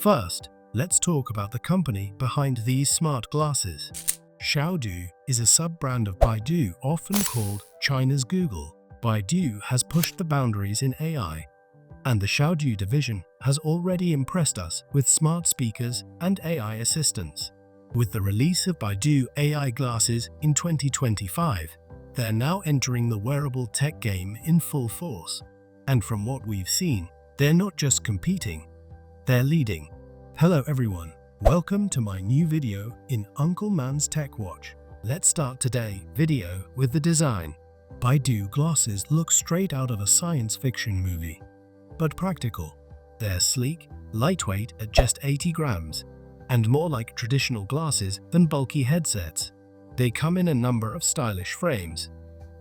First, let's talk about the company behind these smart glasses. Xiaodu is a sub-brand of Baidu, often called China's Google. Baidu has pushed the boundaries in AI, and the Xiaodu division has already impressed us with smart speakers and AI assistants. With the release of Baidu AI glasses in 2025, they're now entering the wearable tech game in full force. And from what we've seen, they're not just competing, they're leading. Hello everyone, welcome to my new video in Uncle Man's Tech Watch. Let's start today's video with the design. Baidu glasses look straight out of a science fiction movie, but practical. They're sleek, lightweight at just 80 grams, and more like traditional glasses than bulky headsets. They come in a number of stylish frames,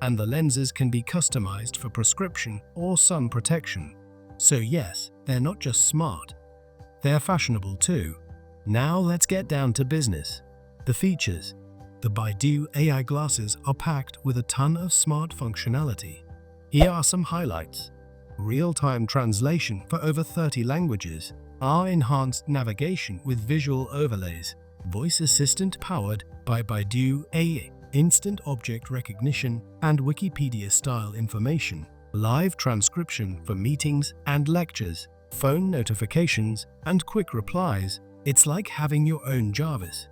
and the lenses can be customized for prescription or sun protection. So yes, they're not just smart, they're fashionable too. Now let's get down to business. The features. The Baidu AI glasses are packed with a ton of smart functionality. Here are some highlights. Real-time translation for over 30 languages, enhanced navigation with visual overlays, voice assistant powered by Baidu AI, instant object recognition and Wikipedia-style information, live transcription for meetings and lectures, phone notifications and quick replies. It's like having your own Jarvis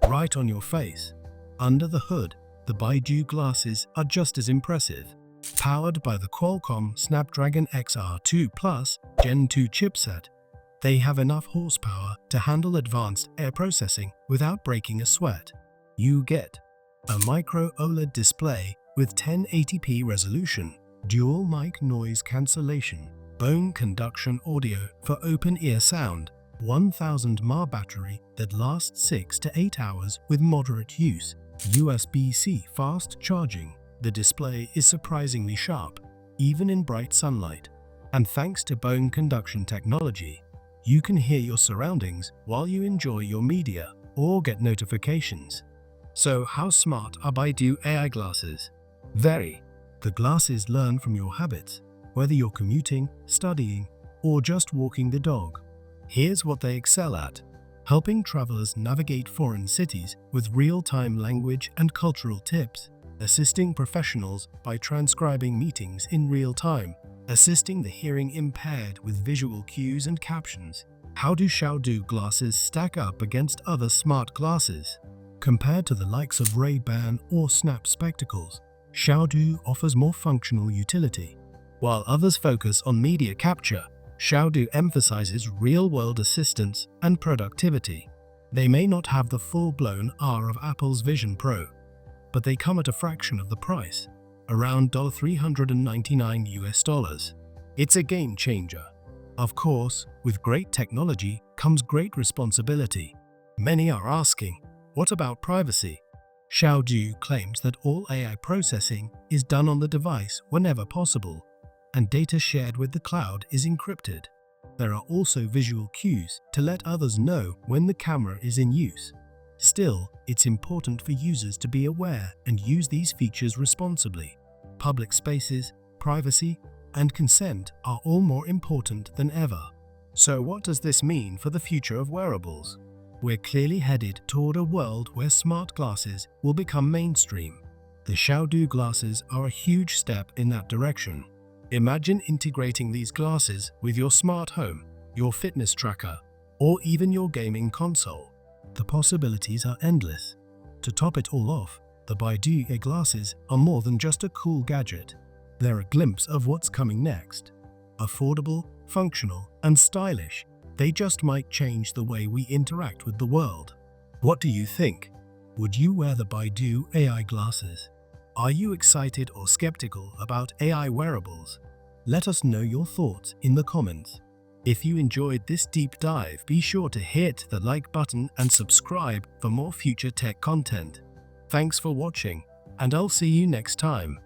right on your face. Under the hood, the Baidu glasses are just as impressive. Powered by the Qualcomm Snapdragon XR2 Plus Gen 2 chipset, they have enough horsepower to handle advanced air processing without breaking a sweat. You get a micro OLED display with 1080p resolution, dual mic noise cancellation, bone conduction audio for open-ear sound, 1000 mAh battery that lasts 6 to 8 hours with moderate use, USB-C fast charging. The display is surprisingly sharp, even in bright sunlight. And thanks to bone conduction technology, you can hear your surroundings while you enjoy your media or get notifications. So how smart are Baidu AI glasses? Very. The glasses learn from your habits, whether you're commuting, studying, or just walking the dog. Here's what they excel at: helping travelers navigate foreign cities with real-time language and cultural tips, assisting professionals by transcribing meetings in real time, assisting the hearing impaired with visual cues and captions. How do Xiaodu glasses stack up against other smart glasses? Compared to the likes of Ray-Ban or Snap spectacles, Xiaodu offers more functional utility. While others focus on media capture, Xiaodu emphasizes real-world assistance and productivity. They may not have the full-blown R of Apple's Vision Pro, but they come at a fraction of the price, around $399 US. It's a game changer. Of course, with great technology comes great responsibility. Many are asking, what about privacy? Xiaodu claims that all AI processing is done on the device whenever possible, and data shared with the cloud is encrypted. There are also visual cues to let others know when the camera is in use. Still, it's important for users to be aware and use these features responsibly. Public spaces, privacy, and consent are all more important than ever. So what does this mean for the future of wearables? We're clearly headed toward a world where smart glasses will become mainstream. The Xiaodu glasses are a huge step in that direction. Imagine integrating these glasses with your smart home, your fitness tracker, or even your gaming console. The possibilities are endless. To top it all off, the Baidu AI glasses are more than just a cool gadget. They're a glimpse of what's coming next. Affordable, functional, and stylish, they just might change the way we interact with the world. What do you think? Would you wear the Baidu AI glasses? Are you excited or skeptical about AI wearables? Let us know your thoughts in the comments. If you enjoyed this deep dive, be sure to hit the like button and subscribe for more future tech content. Thanks for watching, and I'll see you next time.